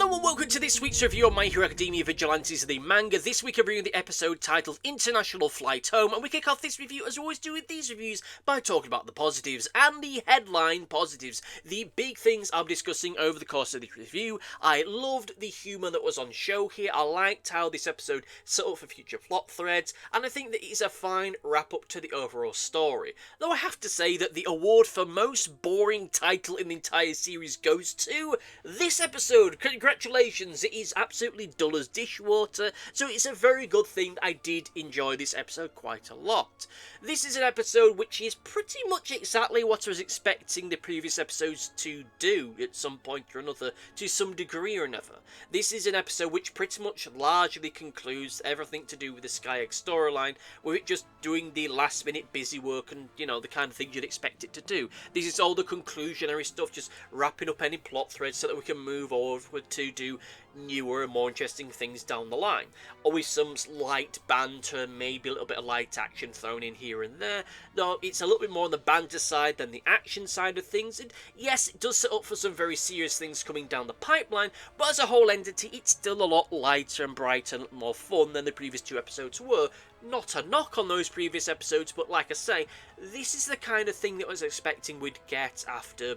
Hello and welcome to this week's review of My Hero Academia Vigilantes, the manga. This week I'm reviewing the episode titled International Flight Home, and we kick off this review, as we always do with these reviews, by talking about the positives and the headline positives. The big things I'm discussing over the course of the review. I loved the humour that was on show here. I liked how this episode set up for future plot threads, and I think that it's a fine wrap-up to the overall story. Though I have to say that the award for most boring title in the entire series goes to this episode. Congratulations, it is absolutely dull as dishwater, so it's a very good thing that I did enjoy this episode quite a lot. This is an episode which is pretty much exactly what I was expecting the previous episodes to do at some point or another, to some degree or another. This is an episode which pretty much largely concludes everything to do with the SkyEgg storyline, with it just doing the last minute busy work and, you know, the kind of things you'd expect it to do. This is all the conclusionary stuff, just wrapping up any plot threads so that we can move over to do newer and more interesting things down the line. Always some light banter, maybe a little bit of light action thrown in here and there, though it's a little bit more on the banter side than the action side of things, and yes, it does set up for some very serious things coming down the pipeline, but as a whole entity, it's still a lot lighter and brighter and more fun than the previous two episodes were. Not a knock on those previous episodes, but like I say, this is the kind of thing that I was expecting we'd get after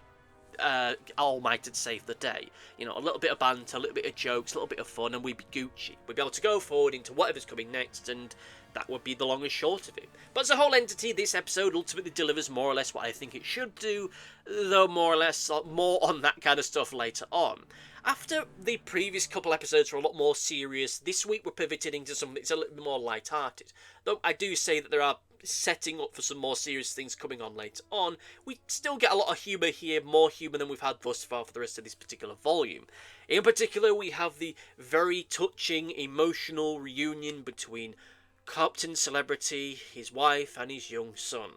All Might had saved the day. You know, a little bit of banter, a little bit of jokes, a little bit of fun, and we'd be Gucci. We'd be able to go forward into whatever's coming next, and that would be the long and short of it. But as a whole entity, this episode ultimately delivers more or less what I think it should do, though more or less more on that kind of stuff later on. After the previous couple episodes were a lot more serious, this week we're pivoting into something that's a little bit more light-hearted. Though I do say that there are setting up for some more serious things coming on later on, we still get a lot of humour here, more humour than we've had thus far for the rest of this particular volume. In particular, we have the very touching, emotional reunion between Captain Celebrity, his wife, and his young son.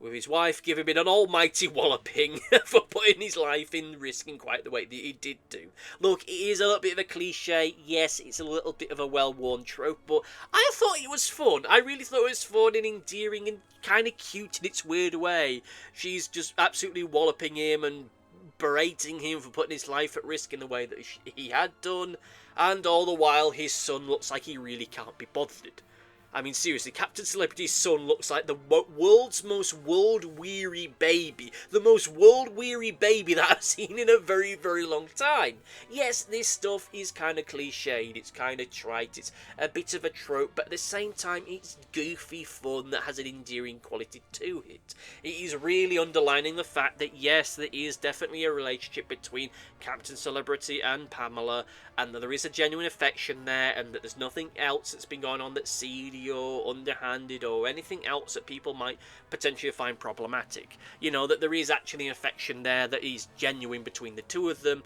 With his wife giving him an almighty walloping for putting his life in risk in quite the way that he did do. Look, it is a little bit of a cliche, yes, it's a little bit of a well-worn trope, but I thought it was fun. I really thought it was fun and endearing and kind of cute in its weird way. She's just absolutely walloping him and berating him for putting his life at risk in the way that he had done, and all the while his son looks like he really can't be bothered. I mean, seriously, Captain Celebrity's son looks like the world's most world-weary baby. The most world-weary baby that I've seen in a very, very long time. Yes, this stuff is kind of cliched, it's kind of trite, it's a bit of a trope, but at the same time, it's goofy fun that has an endearing quality to it. It is really underlining the fact that, yes, there is definitely a relationship between Captain Celebrity and Pamela, and that there is a genuine affection there, and that there's nothing else that's been going on that's seedy or underhanded or anything else that people might potentially find problematic. You know, that there is actually affection there that is genuine between the two of them,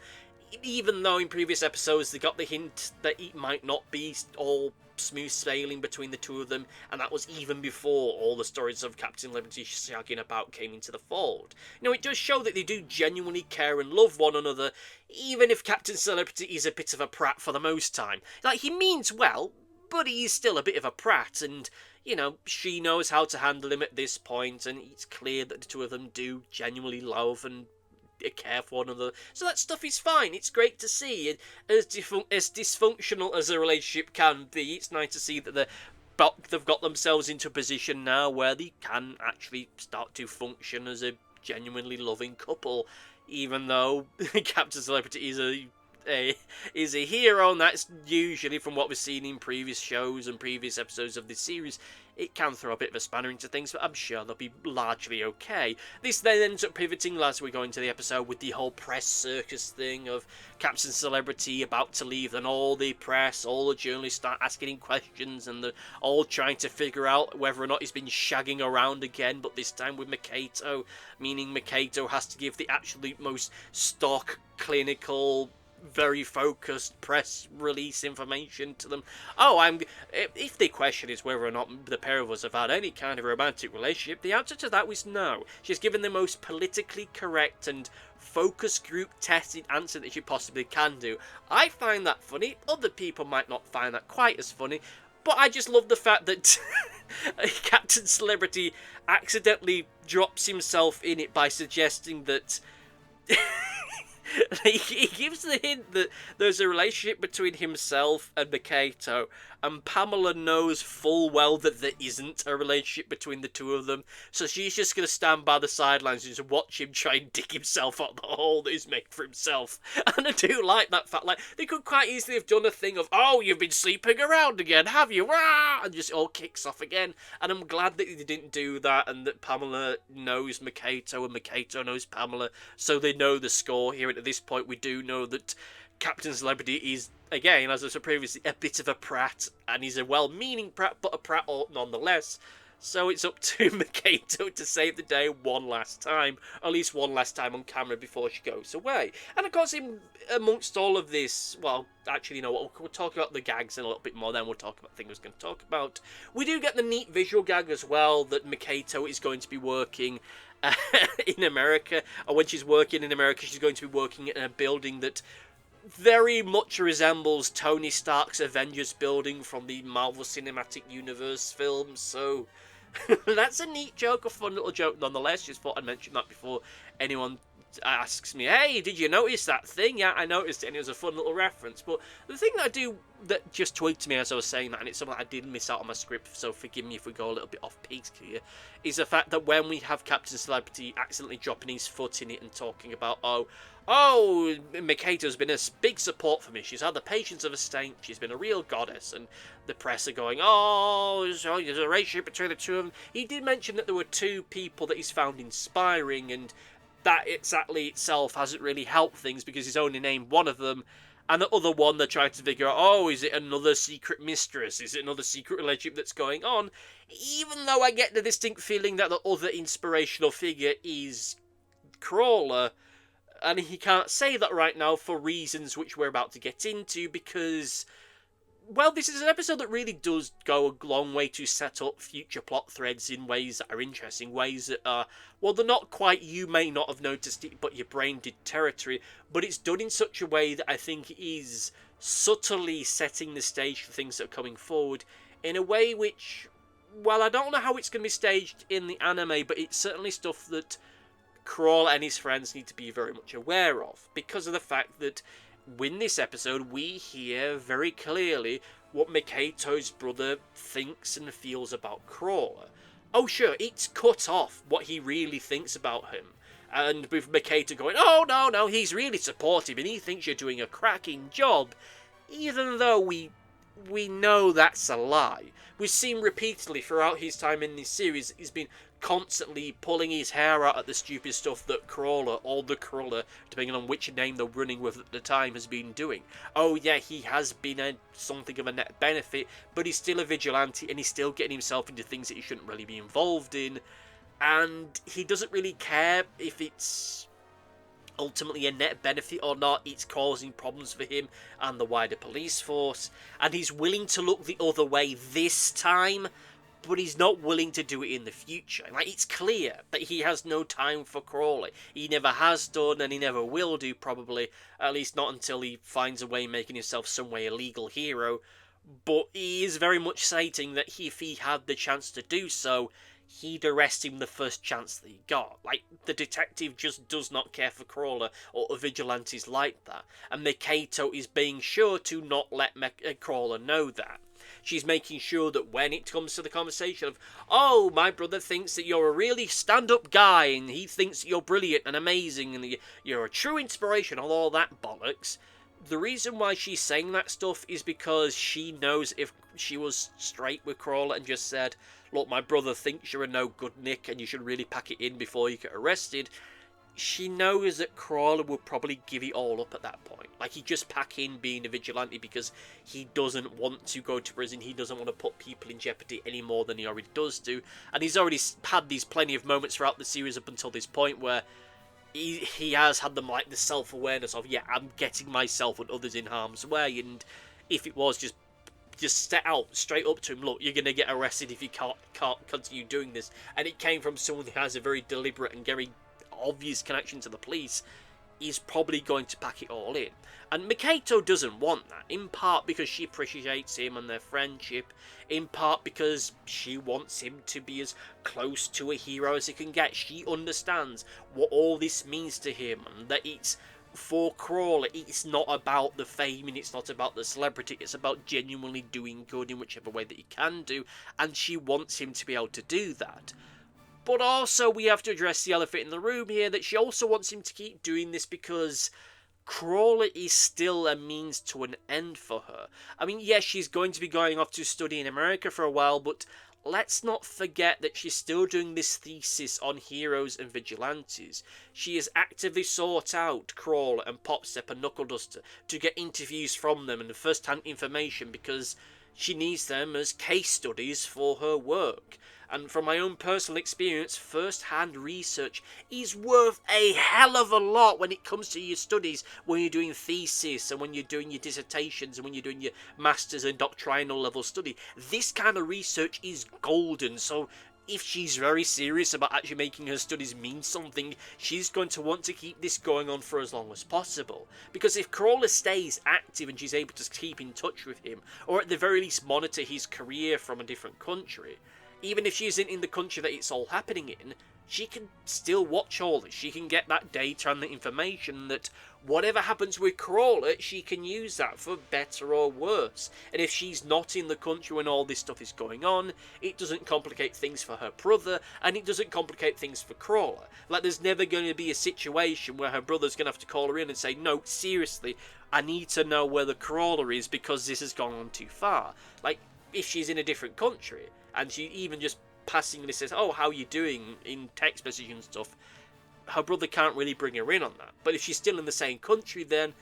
even though in previous episodes they got the hint that it might not be all smooth sailing between the two of them, and that was even before all the stories of Captain Liberty shagging about came into the fold. You know, it does show that they do genuinely care and love one another, even if Captain Celebrity is a bit of a prat for the most time. Like, he means well, but he's still a bit of a prat, and, you know, she knows how to handle him at this point, and it's clear that the two of them do genuinely love and care for one another. So that stuff is fine. It's great to see. And as dysfunctional as a relationship can be, it's nice to see that they've got themselves into a position now where they can actually start to function as a genuinely loving couple, even though Captain Celebrity is a hero, and that's usually, from what we've seen in previous shows and previous episodes of this series, it can throw a bit of a spanner into things, but I'm sure they'll be largely okay. This then ends up pivoting as we go into the episode with the whole press circus thing of Captain Celebrity about to leave, and all the press, all the journalists start asking him questions, and they're all trying to figure out whether or not he's been shagging around again, but this time with Makato, meaning Makato has to give the absolute most stock, clinical, very focused press release information to them. If the question is whether or not the pair of us have had any kind of romantic relationship, the answer to that was no. She's given the most politically correct and focus group tested answer that she possibly can do. I find that funny. Other people might not find that quite as funny, but I just love the fact that Captain Celebrity accidentally drops himself in it by suggesting that He gives the hint that there's a relationship between himself and Makato, and Pamela knows full well that there isn't a relationship between the two of them, so she's just going to stand by the sidelines and just watch him try and dig himself out the hole that he's made for himself. And I do like that fact. Like, they could quite easily have done a thing of, oh, you've been sleeping around again, have you? Rah! And just all kicks off again. And I'm glad that they didn't do that, and that Pamela knows Makato and Makato knows Pamela, so they know the score here. And at this point, we do know that Captain Celebrity is, again, as I said previously, a bit of a prat, and he's a well-meaning prat, but a prat nonetheless. So it's up to Makato to save the day one last time, at least one last time on camera before she goes away. And of course, amongst all of this, well, actually, you know what, we'll talk about the gags in a little bit more, then we'll talk about things we're going to talk about. We do get the neat visual gag as well, that Makato is going to be working in America, or when she's working in America, she's going to be working in a building that very much resembles Tony Stark's Avengers building from the Marvel Cinematic Universe films, so that's a neat joke, a fun little joke nonetheless. Just thought I'd mention that before anyone asks me, hey, did you notice that thing? Yeah, I noticed it, and it was a fun little reference. But the thing that just tweaked me as I was saying that, and it's something I did miss out on my script, so forgive me if we go a little bit off piece here, is the fact that when we have Captain Celebrity accidentally dropping his foot in it and talking about, oh, Makato's been a big support for me. She's had the patience of a saint. She's been a real goddess. And the press are going, oh, so there's a relationship between the two of them. He did mention that there were two people that he's found inspiring, and that exactly itself hasn't really helped things because he's only named one of them. And the other one, they're trying to figure out, oh, is it another secret mistress? Is it another secret relationship that's going on? Even though I get the distinct feeling that the other inspirational figure is Crawler, and he can't say that right now for reasons which we're about to get into, because, well, this is an episode that really does go a long way to set up future plot threads in ways that are interesting, ways that are, well, they're not quite, you may not have noticed it, but your brain did territory, but it's done in such a way that I think is subtly setting the stage for things that are coming forward, in a way which, well, I don't know how it's going to be staged in the anime, but it's certainly stuff that Crawler and his friends need to be very much aware of, because of the fact that in this episode we hear very clearly what Makato's brother thinks and feels about Crawler. Oh sure, it's cut off what he really thinks about him, and with Makato going, oh no, he's really supportive and he thinks you're doing a cracking job, even though we know that's a lie. We've seen repeatedly throughout his time in this series, he's been constantly pulling his hair out at the stupid stuff that Crawler, or the Crawler, depending on which name they're running with at the time, has been doing. Oh yeah, he has been something of a net benefit, but he's still a vigilante and he's still getting himself into things that he shouldn't really be involved in, and he doesn't really care if it's ultimately a net benefit or not. It's causing problems for him and the wider police force, and he's willing to look the other way this time, but he's not willing to do it in the future. Like, it's clear that he has no time for Crawley. He never has done, and he never will do, probably, at least not until he finds a way making himself some way a legal hero. But he is very much stating that if he had the chance to do so, he'd arrest him the first chance that he got. Like, the detective just does not care for Crawler or vigilantes like that, and Makato is being sure to not let Crawler know that. She's making sure that when it comes to the conversation of, oh, my brother thinks that you're a really stand-up guy, and he thinks that you're brilliant and amazing, and you're a true inspiration, all that bollocks, the reason why she's saying that stuff is because she knows if she was straight with Crawler and just said, look, my brother thinks you're a no-good Nick, and you should really pack it in before you get arrested, she knows that Crawler will probably give it all up at that point. Like, he'd just pack in being a vigilante because he doesn't want to go to prison. He doesn't want to put people in jeopardy any more than he already does do. And he's already had these plenty of moments throughout the series up until this point where he has had them, like, the self-awareness of, yeah, I'm getting myself and others in harm's way. And if it was just set out straight up to him, look, you're going to get arrested if you can't continue doing this. And it came from someone who has a very deliberate and very obvious connection to the police, he's probably going to pack it all in. And Makato doesn't want that, in part because she appreciates him and their friendship, in part because she wants him to be as close to a hero as he can get. She understands what all this means to him, and that it's for Crawler, it's not about the fame and it's not about the celebrity, it's about genuinely doing good in whichever way that he can do, and she wants him to be able to do that. But also, we have to address the elephant in the room here, that she also wants him to keep doing this because Crawler is still a means to an end for her. I mean, yes, she's going to be going off to study in America for a while, but let's not forget that she's still doing this thesis on heroes and vigilantes. She has actively sought out Crawler and Popstep and Knuckle Duster to get interviews from them and first-hand information because she needs them as case studies for her work. And from my own personal experience, first-hand research is worth a hell of a lot when it comes to your studies, when you're doing thesis and when you're doing your dissertations and when you're doing your master's and doctrinal level study. This kind of research is golden, so if she's very serious about actually making her studies mean something, she's going to want to keep this going on for as long as possible. Because if Crawler stays active and she's able to keep in touch with him, or at the very least monitor his career from a different country, even if she isn't in the country that it's all happening in, she can still watch all this. She can get that data and the information that whatever happens with Crawler, she can use that for better or worse. And if she's not in the country when all this stuff is going on, it doesn't complicate things for her brother, and it doesn't complicate things for Crawler. Like, there's never going to be a situation where her brother's going to have to call her in and say, no, seriously, I need to know where the Crawler is because this has gone on too far. Like, if she's in a different country, and she even just passingly says, oh, how you doing, in text message and stuff, her brother can't really bring her in on that. But if she's still in the same country, then,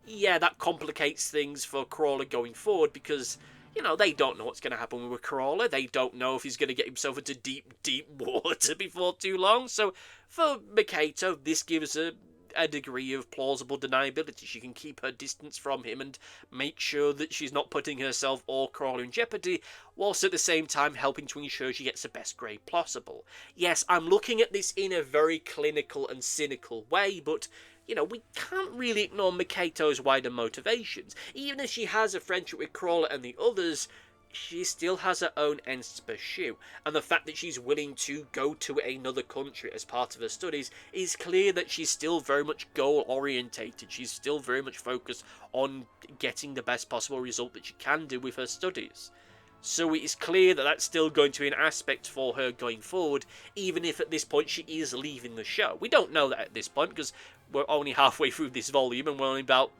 yeah, that complicates things for Crawler going forward, because, you know, they don't know what's going to happen with Crawler. They don't know if he's going to get himself into deep, deep water before too long. So, for Makato, this gives her a degree of plausible deniability. She can keep her distance from him and make sure that she's not putting herself or Crawler in jeopardy, whilst at the same time helping to ensure she gets the best grade possible. Yes, I'm looking at this in a very clinical and cynical way, but, you know, we can't really ignore Makato's wider motivations. Even if she has a friendship with Crawler and the others, she still has her own ends to pursue, and the fact that she's willing to go to another country as part of her studies is clear that she's still very much goal-orientated. She's still very much focused on getting the best possible result that she can do with her studies. So it is clear that that's still going to be an aspect for her going forward, even if at this point she is leaving the show. We don't know that at this point, because we're only halfway through this volume, and we're only about,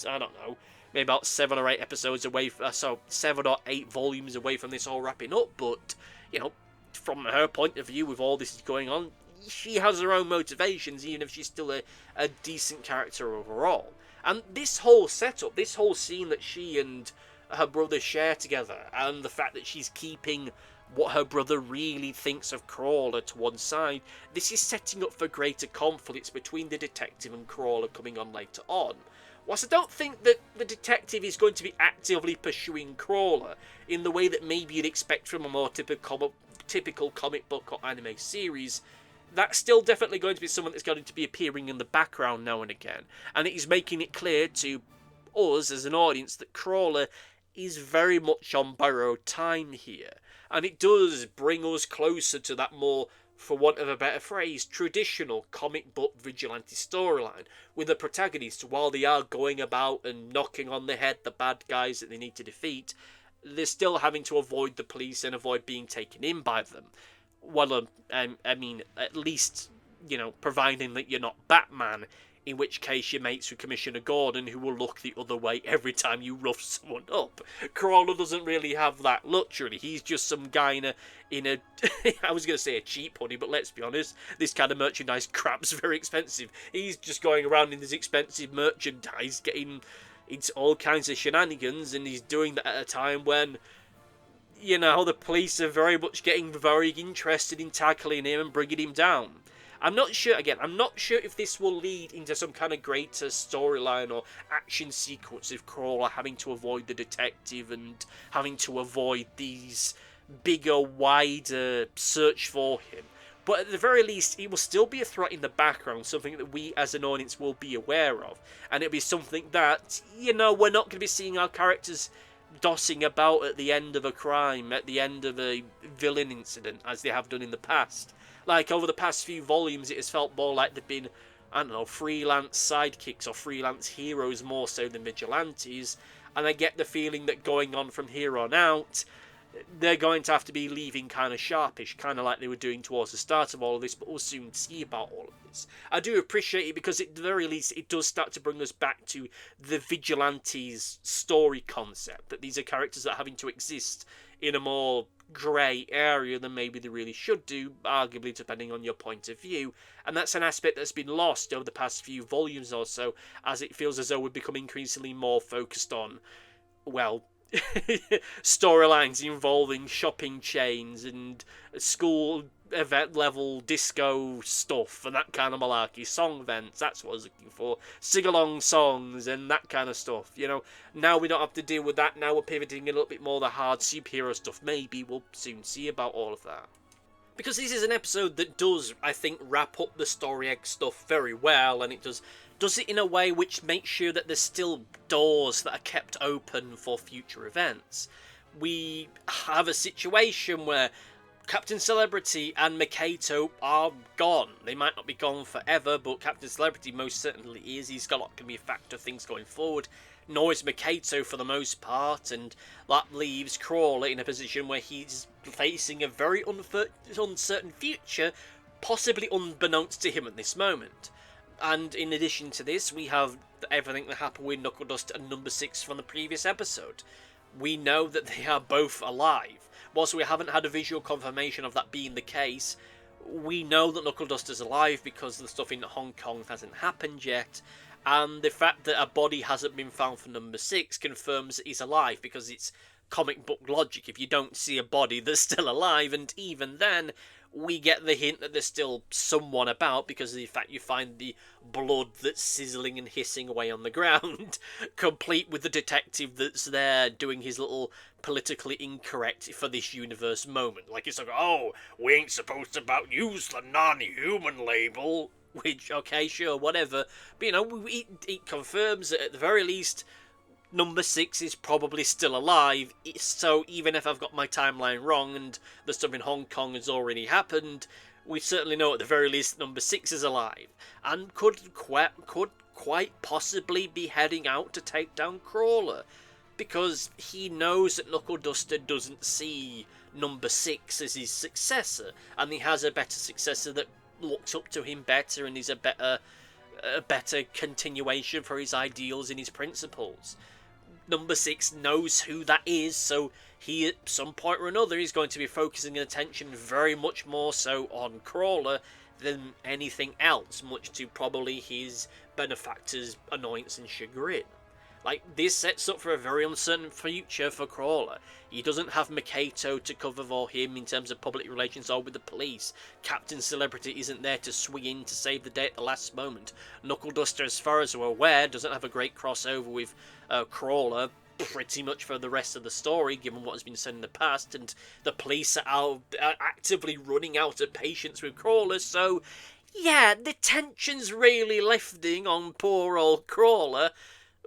I don't know, maybe about 7 or 8 episodes away, so 7 or 8 volumes away from this all wrapping up, but, you know, from her point of view, with all this going on, she has her own motivations, even if she's still a decent character overall. And this whole setup, this whole scene that she and her brother share together, and the fact that she's keeping what her brother really thinks of Crawler to one side, this is setting up for greater conflicts between the detective and Crawler coming on later on. Whilst I don't think that the detective is going to be actively pursuing Crawler in the way that maybe you'd expect from a more typical comic book or anime series, that's still definitely going to be someone that's going to be appearing in the background now and again. And it is making it clear to us as an audience that Crawler is very much on borrowed time here. And it does bring us closer to that more, for want of a better phrase, traditional comic book vigilante storyline, with the protagonists, while they are going about and knocking on the head the bad guys that they need to defeat, they're still having to avoid the police and avoid being taken in by them. Well, I mean, at least, you know, providing that you're not Batman, in which case you're mates with Commissioner Gordon, who will look the other way every time you rough someone up. Crawler doesn't really have that luxury. He's just some guy in a I was going to say a cheap hoodie, but let's be honest, this kind of merchandise crap's very expensive. He's just going around in this expensive merchandise, getting into all kinds of shenanigans, and he's doing that at a time when, you know, the police are very much getting very interested in tackling him and bringing him down. I'm not sure if this will lead into some kind of greater storyline or action sequence of Crawler having to avoid the detective and having to avoid these bigger, wider search for him. But at the very least, it will still be a threat in the background, something that we as an audience will be aware of. And it'll be something that, you know, we're not going to be seeing our characters dossing about at the end of a crime, at the end of a villain incident, as they have done in the past. Like, over the past few volumes, it has felt more like they've been I don't know, freelance sidekicks or freelance heroes more so than vigilantes, and I get the feeling that going on from here on out, they're going to have to be leaving kind of sharpish, kind of like they were doing towards the start of all of this, but we'll soon see about all of this. I do appreciate it because at the very least it does start to bring us back to the vigilantes story concept, that these are characters that are having to exist in a more grey area than maybe they really should do, arguably depending on your point of view, and that's an aspect that's been lost over the past few volumes or so, as it feels as though we've become increasingly more focused on, well, storylines involving shopping chains and school event level disco stuff and that kind of malarkey, song events, that's what I was looking for, sing-along songs and that kind of stuff, you know. Now we don't have to deal with that, now we're pivoting a little bit more the hard superhero stuff. Maybe we'll soon see about all of that. Because this is an episode that does, I think, wrap up the StoryEgg stuff very well, and it does it in a way which makes sure that there's still doors that are kept open for future events. We have a situation where Captain Celebrity and Makato are gone. They might not be gone forever, but Captain Celebrity most certainly is. He's not going to be a factor of things going forward. Nor is Makato for the most part, and that leaves Crawler in a position where he's facing a very uncertain future, possibly unbeknownst to him at this moment. And in addition to this, we have everything that happened with Knuckle Duster and Number 6 from the previous episode. We know that they are both alive. Whilst we haven't had a visual confirmation of that being the case, we know that Knuckle Duster's alive because the stuff in Hong Kong hasn't happened yet. And the fact that a body hasn't been found for Number 6 confirms that he's alive, because it's comic book logic. If you don't see a body that's still alive, and even then, we get the hint that there's still someone about, because of the fact you find the blood that's sizzling and hissing away on the ground, complete with the detective that's there doing his little politically incorrect for this universe moment. Like, it's like, oh, we ain't supposed to use the non-human label. Which, okay, sure, whatever. But, you know, it confirms that at the very least, Number 6 is probably still alive. So even if I've got my timeline wrong and the stuff in Hong Kong has already happened, we certainly know at the very least Number 6 is alive. And could quite possibly be heading out to take down Crawler. Because he knows that Knuckle Duster doesn't see Number 6 as his successor. And he has a better successor that looks up to him better and is a better continuation for his ideals and his principles. Number 6 knows who that is, so he at some point or another is going to be focusing attention very much more so on Crawler than anything else, much to probably his benefactor's annoyance and chagrin. Like, this sets up for a very uncertain future for Crawler. He doesn't have Makato to cover for him in terms of public relations or with the police. Captain Celebrity isn't there to swing in to save the day at the last moment. Knuckle Duster, as far as we're aware, doesn't have a great crossover with Crawler pretty much for the rest of the story, given what has been said in the past, and the police are actively running out of patience with Crawler, so yeah, the tension's really lifting on poor old Crawler.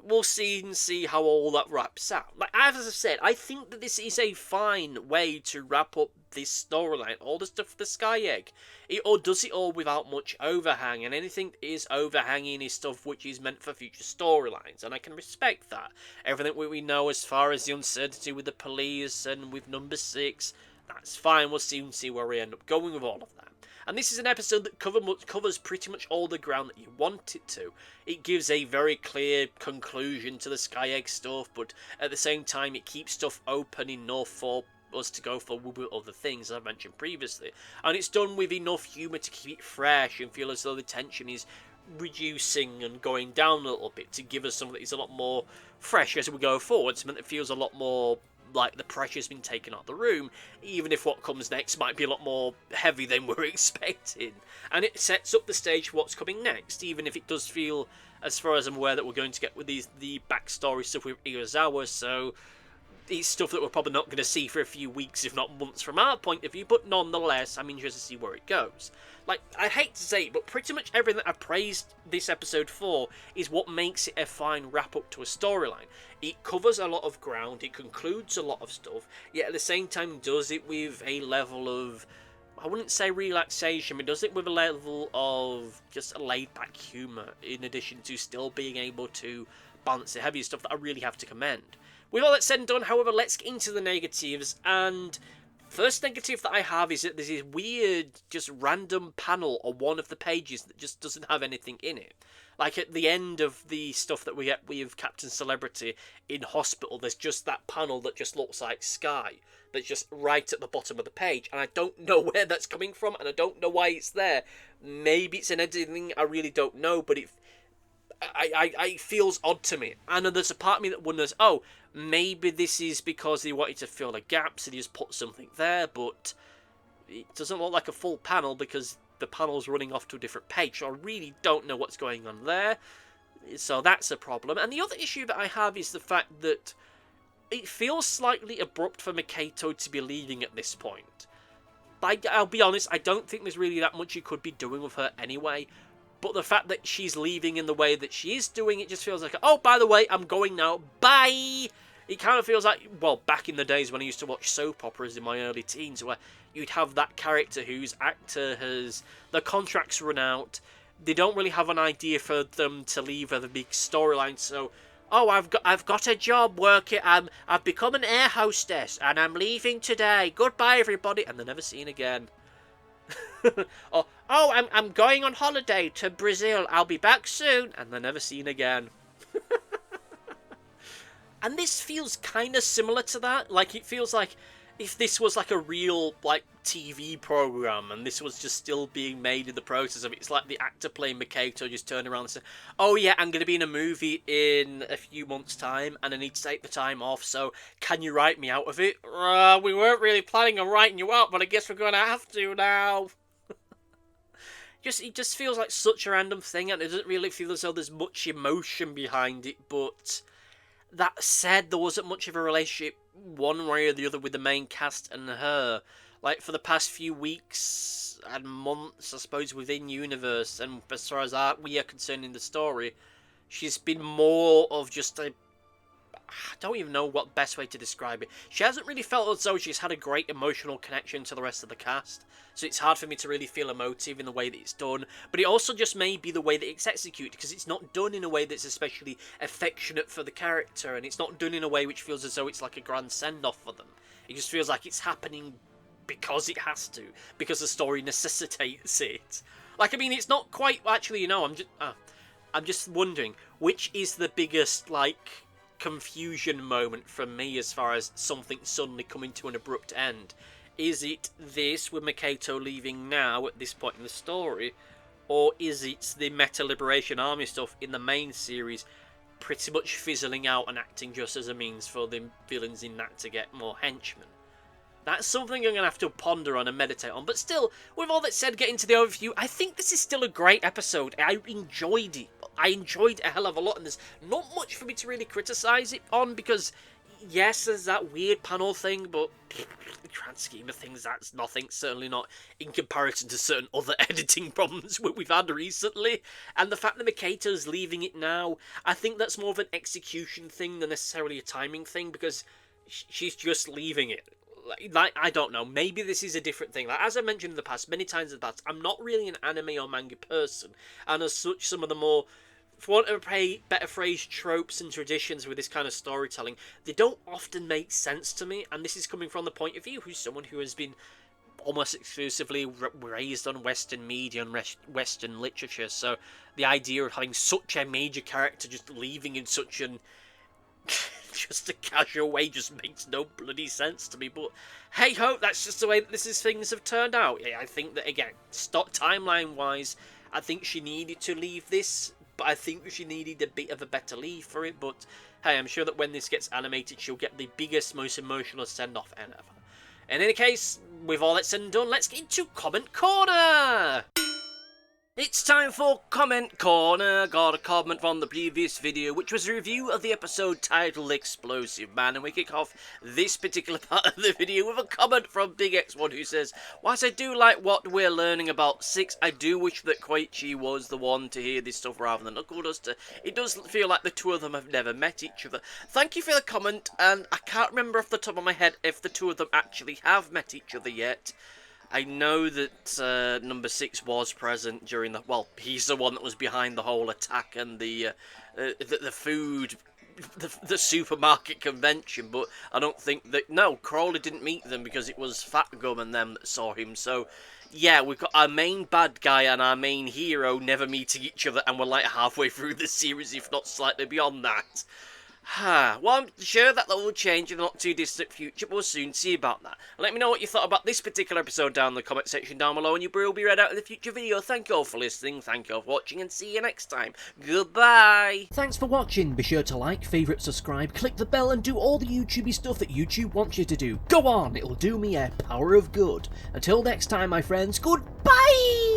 We'll see how all that wraps out. Like, as I said, I think that this is a fine way to wrap up this storyline. All the stuff for the SkyEgg. It all does it all without much overhang, and anything that is overhanging is stuff which is meant for future storylines, and I can respect that. Everything we know as far as the uncertainty with the police and with Number 6, that's fine. We'll soon see where we end up going with all of that. And this is an episode that covers pretty much all the ground that you want it to. It gives a very clear conclusion to the SkyEgg stuff, but at the same time it keeps stuff open enough for us to go for other things, as I mentioned previously. And it's done with enough humour to keep it fresh and feel as though the tension is reducing and going down a little bit, to give us something that is a lot more fresh as we go forward, something that feels a lot more like the pressure's been taken out of the room, even if what comes next might be a lot more heavy than we're expecting. And it sets up the stage for what's coming next, even if it does feel, as far as I'm aware, that we're going to get with the backstory stuff with Irazawa, so it's stuff that we're probably not going to see for a few weeks, if not months from our point of view, but nonetheless, I'm interested to see where it goes. Like, I hate to say it, but pretty much everything that I've praised this episode for is what makes it a fine wrap-up to a storyline. It covers a lot of ground, it concludes a lot of stuff, yet at the same time does it with a level of, I wouldn't say relaxation, but does it with a level of just a laid-back humour, in addition to still being able to balance the heavier stuff that I really have to commend. With all that said and done, however, let's get into the negatives, and first negative that I have is that there's this weird, just random panel on one of the pages that just doesn't have anything in it. Like at the end of the stuff that we get with Captain Celebrity in hospital, there's just that panel that just looks like Sky. That's just right at the bottom of the page. And I don't know where that's coming from, and I don't know why it's there. Maybe it's an editing, I really don't know, but it feels odd to me. And there's a part of me that wonders, oh, maybe this is because they wanted to fill a gap, so they just put something there, but it doesn't look like a full panel because the panel's running off to a different page, so I really don't know what's going on there. So that's a problem. And the other issue that I have is the fact that it feels slightly abrupt for Makato to be leaving at this point. I'll be honest, I don't think there's really that much you could be doing with her anyway. But the fact that she's leaving in the way that she is doing, it just feels like, oh, by the way, I'm going now. Bye! It kind of feels like, well, back in the days when I used to watch soap operas in my early teens, where you'd have that character whose actor has... their contracts run out. They don't really have an idea for them to leave a big storyline, so... oh, I've got a job working. I've become an air hostess, and I'm leaving today. Goodbye, everybody, and they're never seen again. I'm going on holiday to Brazil. I'll be back soon, and they're never seen again. And this feels kind of similar to that. Like, it feels like if this was like a real, like, TV program, and this was just still being made in the process of it, it's like the actor playing Makato just turned around and said, oh yeah, I'm going to be in a movie in a few months' time, and I need to take the time off, so can you write me out of it? We weren't really planning on writing you out, but I guess we're going to have to now. It just feels like such a random thing, and it doesn't really feel as though there's much emotion behind it, but... that said, there wasn't much of a relationship one way or the other with the main cast and her. Like, for the past few weeks and months, I suppose, within Universe, and as far as we are concerned in the story, she's been more of just a... I don't even know what best way to describe it. She hasn't really felt as though she's had a great emotional connection to the rest of the cast. So it's hard for me to really feel emotive in the way that it's done. But it also just may be the way that it's executed, because it's not done in a way that's especially affectionate for the character, and it's not done in a way which feels as though it's like a grand send-off for them. It just feels like it's happening because it has to, because the story necessitates it. Like, I mean, it's not quite... actually, you know, I'm just wondering, which is the biggest, like... confusion moment for me as far as something suddenly coming to an abrupt end? Is it this with Makato leaving now at this point in the story, or is it the Meta Liberation Army stuff in the main series pretty much fizzling out and acting just as a means for the villains in that to get more henchmen? That's something I'm going to have to ponder on and meditate on. But still, with all that said, getting to the overview, I think this is still a great episode. I enjoyed it. I enjoyed it a hell of a lot, and there's not much for me to really criticise it on, because, yes, there's that weird panel thing, but in the grand scheme of things, that's nothing. Certainly not in comparison to certain other editing problems we've had recently. And the fact that Makato's leaving it now, I think that's more of an execution thing than necessarily a timing thing, because she's just leaving it. Like, I don't know, maybe this is a different thing. Like, as I mentioned in the past, many times in the past, I'm not really an anime or manga person, and as such, some of the more, for want of a better phrase, tropes and traditions with this kind of storytelling, they don't often make sense to me, and this is coming from the point of view who's someone who has been almost exclusively raised on Western media and Western literature, so the idea of having such a major character just leaving in such an... just a casual way just makes no bloody sense to me, but hey ho, that's just the way that things have turned out. I think that, again, timeline wise, I think she needed to leave this, but I think she needed a bit of a better leave for it. But hey, I'm sure that when this gets animated, she'll get the biggest, most emotional send-off ever. In any case, with all that said and done, let's get into Comment Corner! It's time for Comment Corner. Got a comment from the previous video, which was a review of the episode titled Explosive Man, and we kick off this particular part of the video with a comment from Big X1 who says, whilst I do like what we're learning about 6, I do wish that Koichi was the one to hear this stuff rather than Knuckle Duster. It does feel like the two of them have never met each other. Thank you for the comment, and I can't remember off the top of my head if the two of them actually have met each other yet. I know that number 6 was present during the... Well, he's the one that was behind the whole attack and the food... The supermarket convention, but I don't think that... No, Crawley didn't meet them because it was Fat Gum and them that saw him, so... Yeah, we've got our main bad guy and our main hero never meeting each other, and we're like halfway through the series, if not slightly beyond that. Well, I'm sure that will change in the not too distant future, but we'll soon see about that. Let me know what you thought about this particular episode down in the comment section down below, and your brew will be read out in the future video. Thank you all for listening, thank you all for watching, and see you next time. Goodbye! Thanks for watching. Be sure to like, favourite, subscribe, click the bell, and do all the YouTubey stuff that YouTube wants you to do. Go on, it'll do me a power of good. Until next time, my friends, goodbye!